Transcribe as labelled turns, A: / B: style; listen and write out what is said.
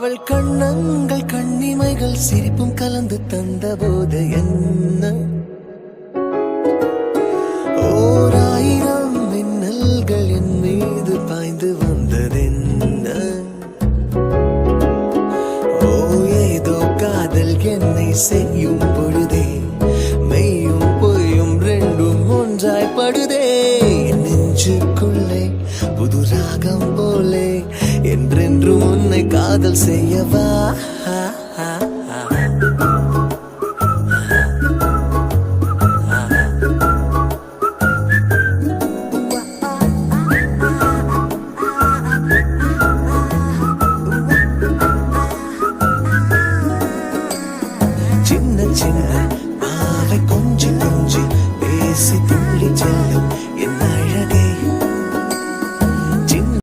A: அவள் கண்ணங்கள் கண்ணிமைகள் சிரிப்பும் கலந்து தந்த போது என்ன ஓராயிரம் மின்னல்கள் என் மீது பாய்ந்து வந்ததென்ன ஓ ஏதோ காதல் என்னை செய்யும் பொழுதே மெய்யும் பொய்யும் ரெண்டும் ஒன்றாய் படுதே நெஞ்சுக்குள்ளே புது ராகம் போலே என்றென்றும் உன்னை காதல் செய்யவா